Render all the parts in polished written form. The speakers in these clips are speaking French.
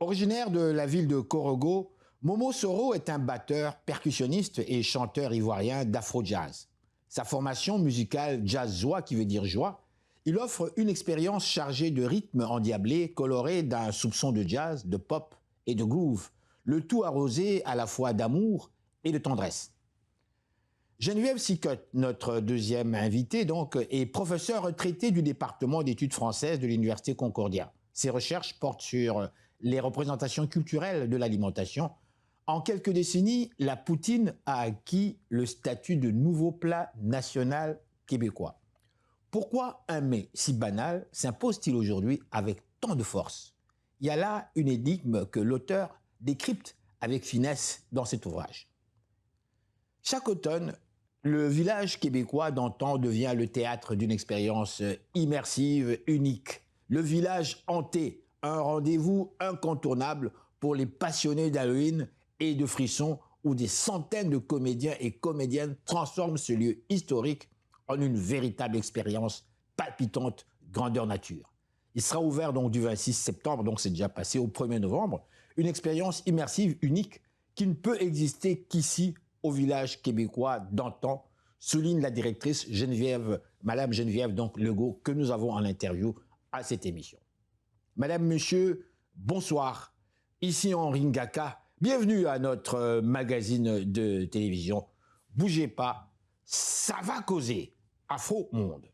Originaire de la ville de Korogo, Momo Soro est un batteur, percussionniste et chanteur ivoirien d'afro-jazz. Sa formation musicale jazz-zois, qui veut dire joie, il offre une expérience chargée de rythmes endiablés, colorés d'un soupçon de jazz, de pop et de groove, le tout arrosé à la fois d'amour et de tendresse. Geneviève Sicotte, notre deuxième invitée, donc, est professeure retraitée du département d'études françaises de l'Université Concordia. Ses recherches portent sur les représentations culturelles de l'alimentation. En quelques décennies, la poutine a acquis le statut de nouveau plat national québécois. Pourquoi un mets si banal s'impose-t-il aujourd'hui avec tant de force? Il y a là une énigme que l'auteur décrypte avec finesse dans cet ouvrage. Chaque automne, le village québécois d'antan devient le théâtre d'une expérience immersive, unique. Le village hanté, un rendez-vous incontournable pour les passionnés d'Halloween et de frissons où des centaines de comédiens et comédiennes transforment ce lieu historique en une véritable expérience palpitante grandeur nature. Il sera ouvert donc du 26 septembre, donc c'est déjà passé, au 1er novembre, une expérience immersive unique qui ne peut exister qu'ici au village québécois d'antan, souligne la directrice Geneviève, Madame Geneviève donc Legault, que nous avons en interview à cette émission. Madame, Monsieur, bonsoir. Ici Henri Ngaka. Bienvenue à notre magazine de télévision. Bougez pas, ça va causer. Afro Monde.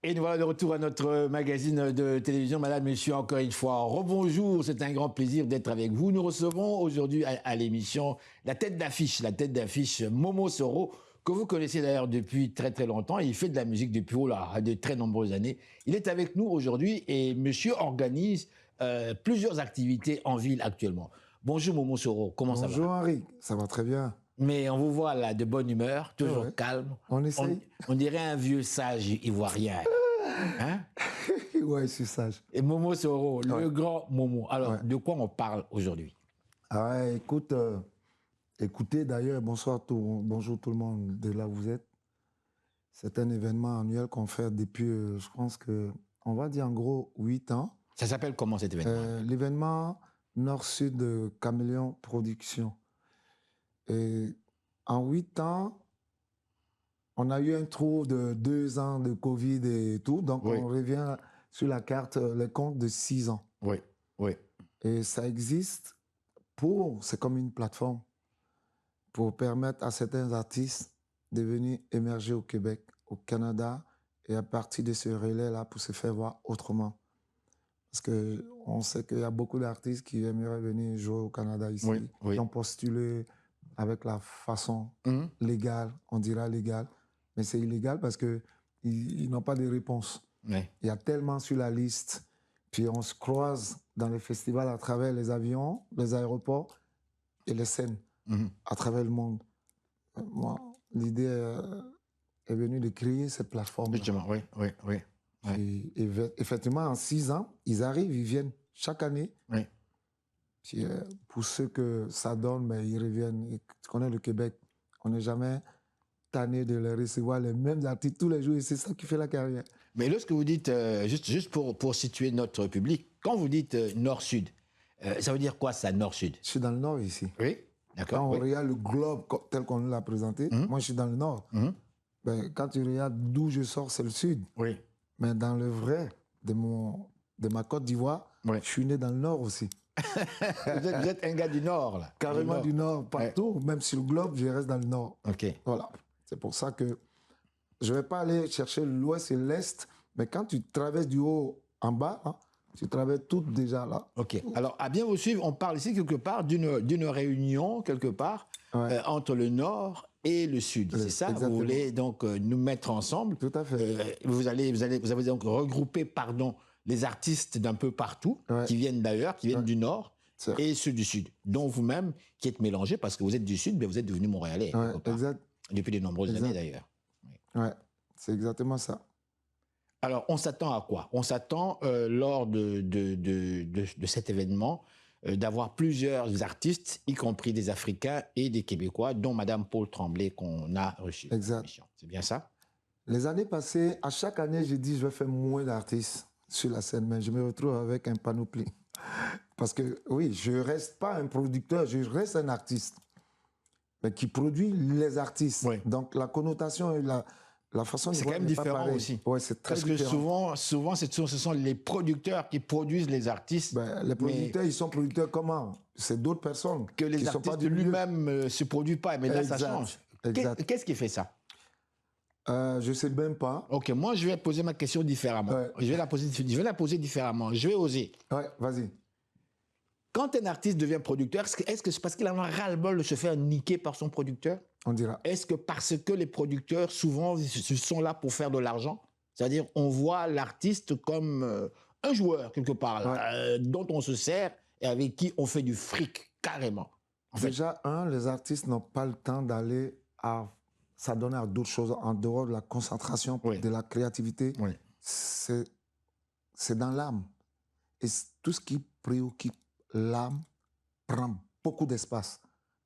Et nous voilà de retour à notre magazine de télévision. Madame, Monsieur, encore une fois, rebonjour. C'est un grand plaisir d'être avec vous. Nous recevons aujourd'hui à l'émission la tête d'affiche Momo Soro, que vous connaissez d'ailleurs depuis très très longtemps. Il fait de la musique depuis de très nombreuses années. Il est avec nous aujourd'hui et Monsieur organise plusieurs activités en ville actuellement. Bonjour Momo Soro, comment ça va? Bonjour Henri, ça va très bien. Mais on vous voit là de bonne humeur, toujours calme. On essaye. On dirait un vieux sage ivoirien. Hein? Ouais, je suis sage. Et Momo Soro, le grand Momo. Alors, de quoi on parle aujourd'hui? Ah ouais, écoute, écoutez d'ailleurs, bonjour tout le monde de là où vous êtes. C'est un événement annuel qu'on fait depuis, je pense que, on va dire en gros 8 ans. Ça s'appelle comment cet événement? L'événement Nord-Sud Caméléon Production. Et en 8 ans, on a eu un trou de 2 ans de Covid et tout, donc on revient sur la carte, les comptes de 6 ans. Oui, oui. Et ça existe c'est comme une plateforme pour permettre à certains artistes de venir émerger au Québec, au Canada, et à partir de ce relais-là, pour se faire voir autrement. Parce que on sait qu'il y a beaucoup d'artistes qui aimeraient venir jouer au Canada ici, qui ont postulé avec la façon légale, on dira légale, mais c'est illégal parce que ils n'ont pas de réponse. Il y a tellement sur la liste, puis on se croise dans les festivals à travers les avions, les aéroports et les scènes à travers le monde. Moi, l'idée est venue de créer cette plateforme. Justement, oui. Et effectivement, en 6 ans, ils arrivent, ils viennent chaque année. Puis, pour ceux que ça donne, mais ils reviennent. Et tu connais le Québec, on n'est jamais tanné de les recevoir les mêmes artistes tous les jours et c'est ça qui fait la carrière. Mais lorsque vous dites, juste pour situer notre public, quand vous dites nord-sud, ça veut dire quoi ça, nord-sud? Je suis dans le nord ici. Oui, d'accord. Quand on regarde le globe tel qu'on l'a présenté, moi je suis dans le nord. Ben, quand tu regardes d'où je sors, c'est le sud. Oui. Mais dans le vrai de ma Côte d'Ivoire, je suis né dans le nord aussi. Vous êtes un gars du Nord, là. Carrément du Nord, partout, même sur le globe, je reste dans le Nord. OK. Voilà. C'est pour ça que je ne vais pas aller chercher l'Ouest et l'Est, mais quand tu traverses du haut en bas, hein, tu traverses tout déjà là. OK. Alors, à bien vous suivre, on parle ici quelque part d'une réunion, quelque part, Ouais. entre le Nord et le Sud. C'est ça? Exactement. Vous voulez donc nous mettre ensemble. Tout à fait. Vous avez donc regroupé, pardon, les artistes d'un peu partout, Ouais. qui viennent d'ailleurs, qui viennent Ouais. du Nord C'est- et ceux du Sud, dont vous-même, qui êtes mélangés, parce que vous êtes du Sud, mais vous êtes devenu Montréalais, Ouais, quelque part. exact. Depuis de nombreuses Exact. années, d'ailleurs. Ouais, c'est exactement ça. Alors, on s'attend à quoi? On s'attend, lors de cet événement, d'avoir plusieurs artistes, y compris des Africains et des Québécois, dont Madame Paul Tremblay, qu'on a reçue. Exact. C'est bien ça? Les années passées, à chaque année, j'ai dit je vais faire moins d'artistes sur la scène, mais je me retrouve avec un panoplie. Parce que oui, je ne reste pas un producteur, je reste un artiste, mais qui produit les artistes. Oui. Donc la connotation et la façon de C'est voir quand même n'est pas différent pareille. aussi. Ouais, c'est très Parce que différent. souvent ce sont les producteurs qui produisent les artistes, Ben, les producteurs, ils sont producteurs comment? C'est d'autres personnes que les qui sont pas artistes du milieu. lui-même ne se produisent pas. Mais là, ça Exact. change. Exact. Qu'est-ce qui fait ça? Je ne sais même pas. OK, moi, je vais poser ma question différemment. Ouais. Je vais la poser différemment. Je vais oser. Ouais, vas-y. Quand un artiste devient producteur, est-ce que c'est parce qu'il en a ras-le-bol de se faire niquer par son producteur? On dira. Est-ce que parce que les producteurs, souvent, sont là pour faire de l'argent? C'est-à-dire, on voit l'artiste comme un joueur, quelque part, là, dont on se sert et avec qui on fait du fric, carrément. En fait, Déjà, les artistes n'ont pas le temps d'aller s'adonner à d'autres choses en dehors de la concentration, Oui. de la créativité. oui. C'est dans l'âme. Et tout ce qui préoccupe l'âme prend beaucoup d'espace.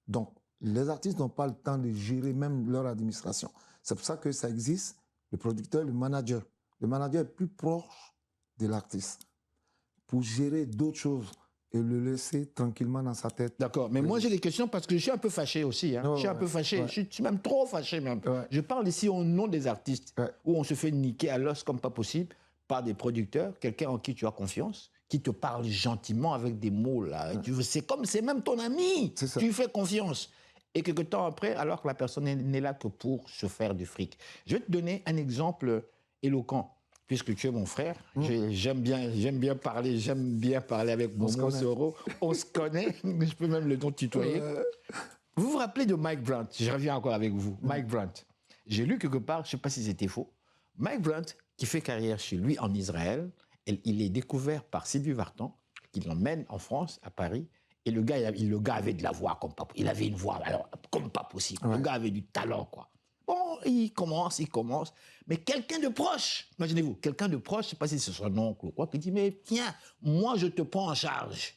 Donc, les artistes n'ont pas le temps de gérer même leur administration. C'est pour ça que ça existe, le producteur, le manager. Le manager est plus proche de l'artiste pour gérer d'autres choses et le laisser tranquillement dans sa tête. D'accord, mais moi j'ai des questions parce que je suis un peu fâché aussi. Hein. Oh, je suis un ouais, peu fâché, ouais. je suis même trop fâché même. Ouais. Je parle ici au nom des artistes, Ouais. où on se fait niquer à l'os comme pas possible par des producteurs, quelqu'un en qui tu as confiance, qui te parle gentiment avec des mots là. Ouais. C'est même ton ami, C'est ça. tu lui fais confiance. Et quelque temps après, alors que la personne n'est là que pour se faire du fric. Je vais te donner un exemple éloquent. Puisque tu es mon frère, j'aime bien parler avec Momo Soro. On se connaît, je peux même le tutoyer. Vous vous rappelez de Mike Brandt? Je reviens encore avec vous. Mike Brandt. J'ai lu quelque part, je ne sais pas si c'était faux. Mike Brandt, qui fait carrière chez lui en Israël, il est découvert par Sylvie Vartan, qui l'emmène en France, à Paris. Et le gars avait de la voix comme pas possible. Il avait une voix alors, comme pas possible. Ouais. Le gars avait du talent, quoi. Bon, il commence. Mais quelqu'un de proche, imaginez-vous, quelqu'un de proche, je ne sais pas si c'est son oncle ou quoi, qui dit, mais tiens, moi je te prends en charge.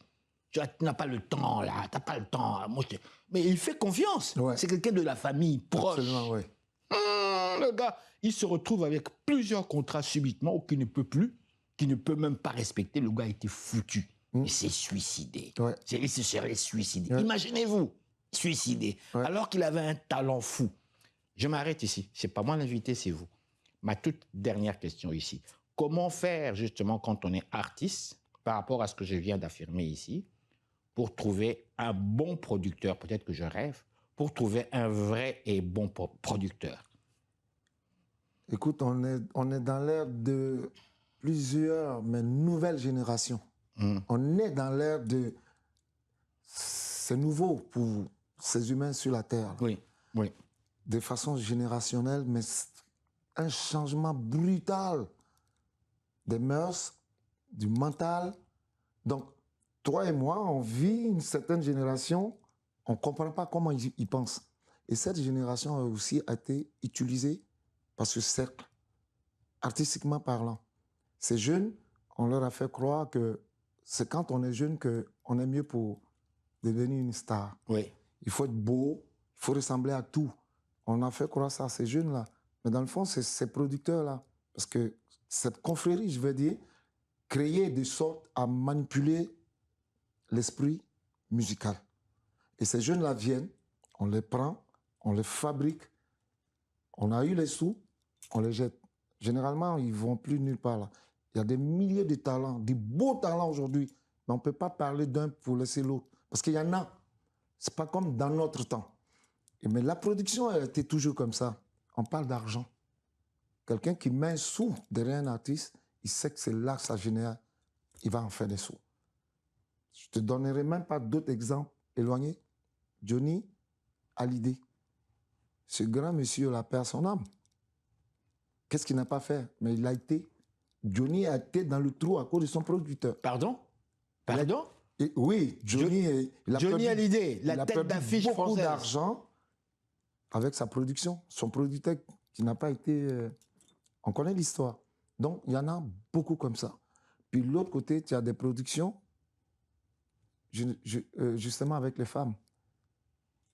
Tu n'as pas le temps, là, tu n'as pas le temps. Mais il fait confiance. Ouais. C'est quelqu'un de la famille proche. Absolument, oui. Le gars, il se retrouve avec plusieurs contrats subitement, ou qu'il ne peut plus, qu'il ne peut même pas respecter. Le gars a été foutu. Il s'est suicidé. Ouais. Il se serait suicidé. Ouais. Imaginez-vous, suicidé, alors qu'il avait un talent fou. Je m'arrête ici. Ce n'est pas moi l'invité, c'est vous. Ma toute dernière question ici. Comment faire justement quand on est artiste, par rapport à ce que je viens d'affirmer ici, pour trouver un bon producteur, peut-être que je rêve, pour trouver un vrai et bon producteur? Écoute, on est dans l'ère de plusieurs, mais nouvelles générations. On est dans l'ère de... C'est nouveau pour ces humains sur la Terre. Oui, oui. De façon générationnelle, mais un changement brutal des mœurs, du mental. Donc, toi et moi, on vit une certaine génération, on ne comprend pas comment ils pensent. Et cette génération a aussi été utilisée par ce cercle, artistiquement parlant. Ces jeunes, on leur a fait croire que c'est quand on est jeune qu'on est mieux pour devenir une star. Oui. Il faut être beau, il faut ressembler à tout. On a fait croire ça à ces jeunes-là. Mais dans le fond, c'est ces producteurs-là. Parce que cette confrérie, je veux dire, créée de sorte à manipuler l'esprit musical. Et ces jeunes-là viennent, on les prend, on les fabrique, on a eu les sous, on les jette. Généralement, ils ne vont plus nulle part là. Il y a des milliers de talents, des beaux talents aujourd'hui Mais on ne peut pas parler d'un pour laisser l'autre. Parce qu'il y en a. Ce n'est pas comme dans notre temps. Mais la production, elle était toujours comme ça. On parle d'argent. Quelqu'un qui met un sou derrière un artiste, il sait que c'est là que ça génère, il va en faire des sous. Je te donnerai même pas d'autres exemples éloignés. Johnny Hallyday. Ce grand monsieur la perd son âme. Qu'est-ce qu'il n'a pas fait? Mais il a été. Johnny a été dans le trou à cause de son producteur. Pardon? Oui, Johnny, Johnny Hallyday, la tête d'affiche française. Beaucoup d'argent avec sa production. Son producteur qui n'a pas été... on connaît l'histoire. Donc, il y en a beaucoup comme ça. Puis de l'autre côté, tu as des productions, justement avec les femmes.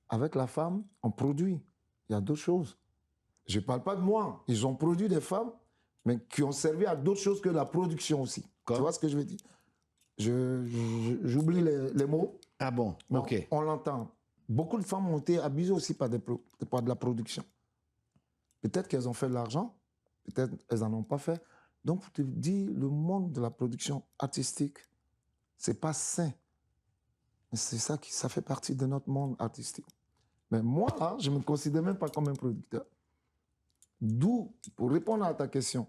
Avec la femme, on produit. Il y a d'autres choses. Je ne parle pas de moi. Ils ont produit des femmes, mais qui ont servi à d'autres choses que la production aussi. Tu vois ce que je veux dire? J'oublie les mots. Ah bon? Ok. On l'entend. Beaucoup de femmes ont été abusées aussi par de la production. Peut-être qu'elles ont fait de l'argent, peut-être qu'elles n'en ont pas fait. Donc, je te dis, le monde de la production artistique, ce n'est pas sain. C'est ça ça fait partie de notre monde artistique. Mais moi, là, je ne me considère même pas comme un producteur. D'où, pour répondre à ta question,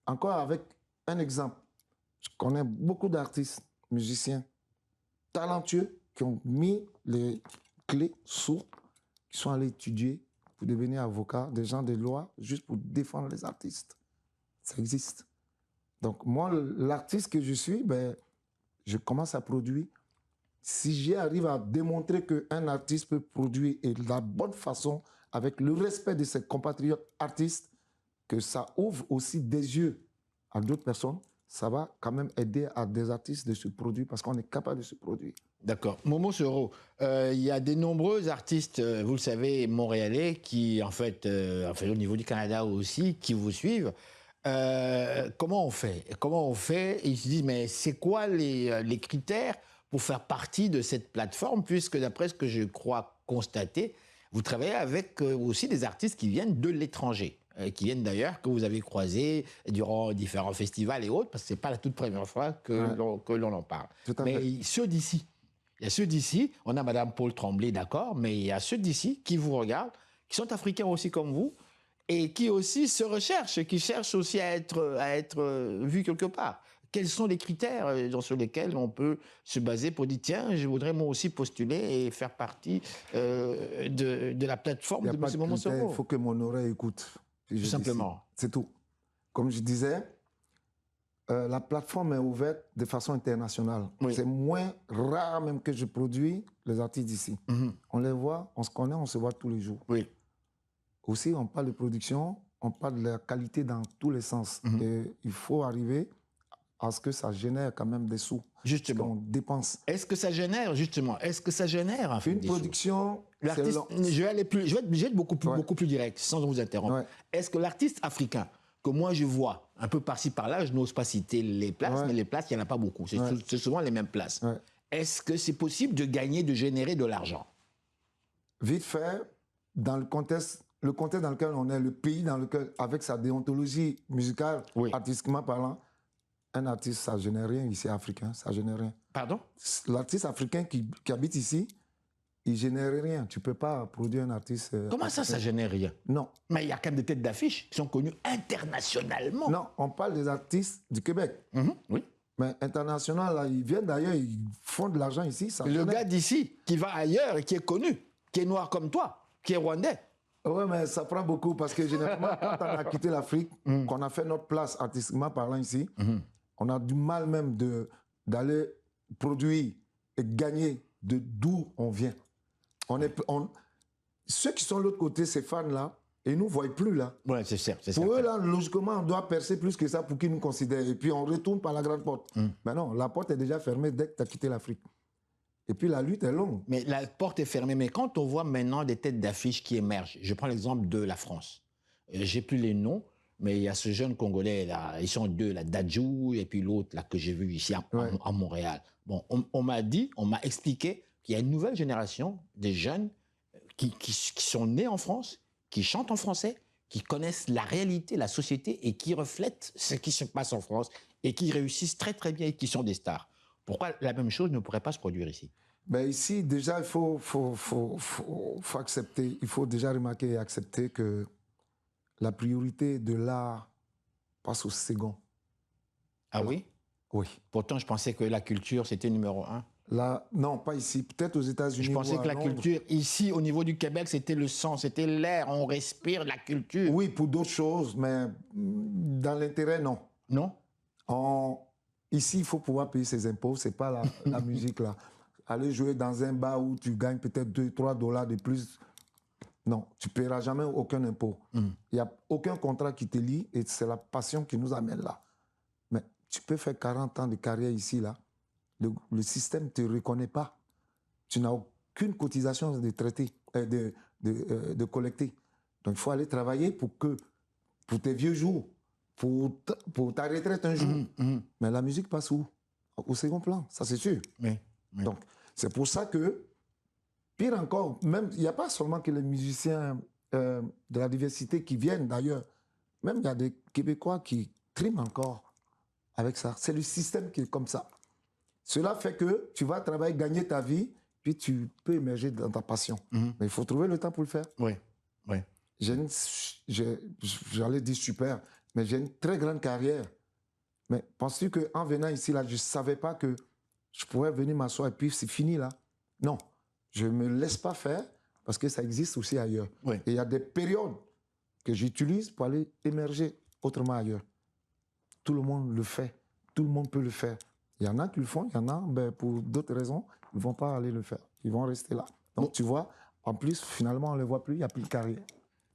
encore avec un exemple, je connais beaucoup d'artistes, musiciens, talentueux, qui ont mis les clés sous, qui sont allés étudier pour devenir avocats, des gens de loi, juste pour défendre les artistes. Ça existe. Donc moi, l'artiste que je suis, ben, je commence à produire. Si j'arrive à démontrer qu'un artiste peut produire et de la bonne façon, avec le respect de ses compatriotes artistes, que ça ouvre aussi des yeux à d'autres personnes, ça va quand même aider à des artistes de se produire parce qu'on est capable de se produire. D'accord. Momo Soro, il y a de nombreux artistes, vous le savez, montréalais, qui, en fait, au niveau du Canada aussi, qui vous suivent. Comment on fait? Ils se disent, mais c'est quoi les critères pour faire partie de cette plateforme, puisque d'après ce que je crois constater, vous travaillez avec aussi des artistes qui viennent de l'étranger, qui viennent d'ailleurs, que vous avez croisés durant différents festivals et autres, parce que ce n'est pas la toute première fois que l'on en parle. Mais ceux d'ici, il y a ceux d'ici, on a Madame Paul Tremblay, d'accord, mais il y a ceux d'ici qui vous regardent, qui sont africains aussi comme vous, et qui aussi se recherchent, qui cherchent aussi à être vus quelque part. Quels sont les critères sur lesquels on peut se baser pour dire, tiens, je voudrais moi aussi postuler et faire partie de la plateforme de M. Momo Soro? Il faut que mon oreille écoute. Tout simplement. C'est tout. Comme je disais, la plateforme est ouverte de façon internationale. Oui. C'est moins rare même que je produis les artistes d'ici. On les voit, on se connaît, on se voit tous les jours. Oui. Aussi, on parle de production, on parle de la qualité dans tous les sens. Et il faut arriver à ce que ça génère quand même des sous. Justement. On dépense. Est-ce que ça génère, justement, en fait, une production... Je vais être beaucoup plus direct, sans vous interrompre. Ouais. Est-ce que l'artiste africain, que moi je vois un peu par-ci par-là, je n'ose pas citer les places, mais les places, il n'y en a pas beaucoup. C'est souvent les mêmes places. Ouais. Est-ce que c'est possible de gagner, de générer de l'argent? Vite fait, dans le contexte dans lequel on est, le pays dans lequel, avec sa déontologie musicale, artistiquement parlant, un artiste, ça ne génère rien ici, africain, ça ne génère rien. Pardon? L'artiste africain qui habite ici, il ne génère rien. Tu ne peux pas produire un artiste... Comment ça ne génère rien? Non. Mais il y a quand même des têtes d'affiche qui sont connues internationalement. Non, on parle des artistes du Québec. Oui. Mais international, là, ils viennent d'ailleurs, ils font de l'argent ici. Le gars d'ici, qui va ailleurs et qui est connu, qui est noir comme toi, qui est rwandais. Oui, mais ça prend beaucoup parce que généralement, quand on a quitté l'Afrique, qu'on a fait notre place artistiquement parlant ici, on a du mal même d'aller produire et gagner de d'où on vient. Ceux qui sont de l'autre côté, ces fans-là, ils ne nous voient plus là. Oui, c'est certain. Pour eux, là, logiquement, on doit percer plus que ça pour qu'ils nous considèrent. Et puis, on retourne par la grande porte. Mais non, la porte est déjà fermée dès que tu as quitté l'Afrique. Et puis, la lutte est longue. Mais la porte est fermée. Mais quand on voit maintenant des têtes d'affiche qui émergent, je prends l'exemple de la France. J'ai plus les noms, mais il y a ce jeune Congolais, là, ils sont deux, là, Dadju, et puis l'autre, là, que j'ai vu ici à Montréal. Bon, on m'a expliqué qu'il y a une nouvelle génération de jeunes qui sont nés en France, qui chantent en français, qui connaissent la réalité, la société et qui reflètent ce qui se passe en France et qui réussissent très très bien et qui sont des stars. Pourquoi la même chose ne pourrait pas se produire ici? Ben ici, déjà, il faut accepter, il faut déjà remarquer et accepter que la priorité de l'art passe au second. Ah oui? Oui. Pourtant, je pensais que la culture, c'était numéro 1. Là, non, pas ici. Peut-être aux États-Unis. Je pensais ou à que la Londres. culture, ici, au niveau du Québec, c'était le sang, c'était l'air. On respire la culture. Oui, pour d'autres choses, mais dans l'intérêt, non. Non? Ici, il faut pouvoir payer ses impôts. Ce n'est pas la musique, là. Aller jouer dans un bar où tu gagnes peut-être 2-3 dollars de plus, non, tu ne paieras jamais aucun impôt. Il n'y a aucun contrat qui te lie et c'est la passion qui nous amène là. Mais tu peux faire 40 ans de carrière ici, là. Le système ne te reconnaît pas. Tu n'as aucune cotisation de traiter, de collecter. Donc, il faut aller travailler pour tes vieux jours, pour ta retraite un jour. Mais la musique passe où? Au second plan, ça c'est sûr. Oui. Donc, c'est pour ça que, pire encore, même, il n'y a pas seulement que les musiciens de la diversité qui viennent d'ailleurs. Même il y a des Québécois qui triment encore avec ça. C'est le système qui est comme ça. Cela fait que tu vas travailler, gagner ta vie, puis tu peux émerger dans ta passion. Mais il faut trouver le temps pour le faire. Oui, oui. J'allais dire super, mais j'ai une très grande carrière. Mais penses-tu qu'en venant ici, là, je ne savais pas que je pourrais venir m'asseoir et puis c'est fini là? Non, je ne me laisse pas faire parce que ça existe aussi ailleurs. Oui. Et il y a des périodes que j'utilise pour aller émerger autrement ailleurs. Tout le monde le fait. Tout le monde peut le faire. Il y en a qui le font, il y en a, ben, pour d'autres raisons, ils ne vont pas aller le faire. Ils vont rester là. Donc, tu vois, en plus, finalement, on ne les voit plus, il n'y a plus de carrière.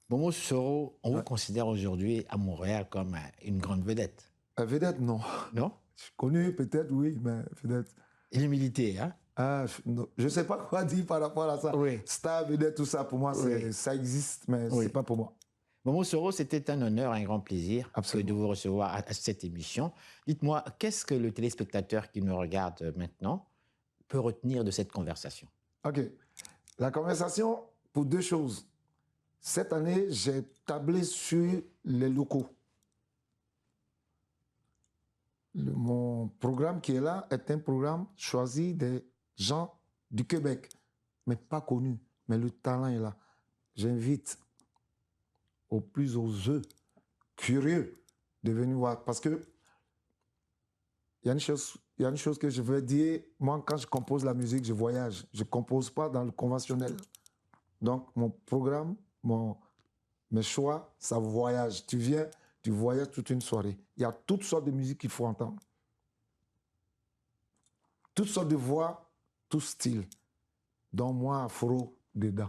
Momo Soro, on vous considère aujourd'hui à Montréal comme une grande vedette. Vedette, non. Non? Je suis connu, peut-être, oui, mais vedette. L'humilité, hein? Je ne sais pas quoi dire par rapport à ça. Oui. Star, vedette, tout ça, pour moi, Oui. ça existe, mais Oui. ce n'est pas pour moi. Momo Soro, c'était un honneur, un grand plaisir Absolument. de vous recevoir à cette émission. Dites-moi, qu'est-ce que le téléspectateur qui nous regarde maintenant peut retenir de cette conversation? OK. La conversation, pour deux choses. Cette année, j'ai tablé sur les locaux. Mon programme qui est là est un programme choisi des gens du Québec, mais pas connus. Mais le talent est là. J'invite aux plus oseux, curieux, de venir voir. Parce que il y a une chose que je veux dire. Moi, quand je compose la musique, je voyage. Je ne compose pas dans le conventionnel. Donc, mon programme, mes choix, ça voyage. Tu viens, tu voyages toute une soirée. Il y a toutes sortes de musiques qu'il faut entendre. Toutes sortes de voix, tout style. Dont moi, afro, dedans.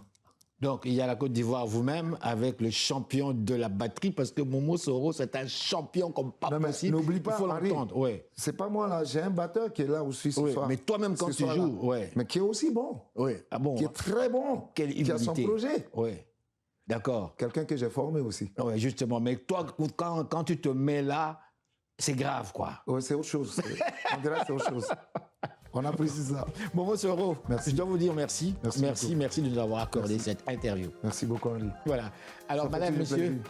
Donc, il y a la Côte d'Ivoire vous-même avec le champion de la batterie, parce que Momo Soro, c'est un champion comme pas Non, mais possible. n'oublie pas, il faut Henri, l'entendre. Oui. c'est pas moi là, j'ai un batteur qui est là aussi ce soir. Mais toi-même, quand tu joues, ouais. Mais qui est aussi bon. Oui. Ah bon? Qui est très bon. Quelle qui a son humilité. projet. Oui. D'accord. Quelqu'un que j'ai formé aussi. Oui, justement. Mais toi, quand tu te mets là, c'est grave, quoi. Oui, c'est autre chose. On dirait que c'est autre chose. On apprécie ça. Momo Soro, Merci. je dois vous dire merci. Merci Merci de nous avoir accordé cette interview. Merci beaucoup, Henri. Voilà. Alors, Ça fait madame, toujours monsieur.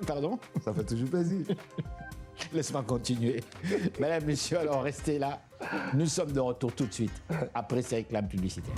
Pardon? Ça fait toujours plaisir. Laisse-moi continuer. Madame, monsieur, alors restez là. Nous sommes de retour tout de suite après ces réclames publicitaires.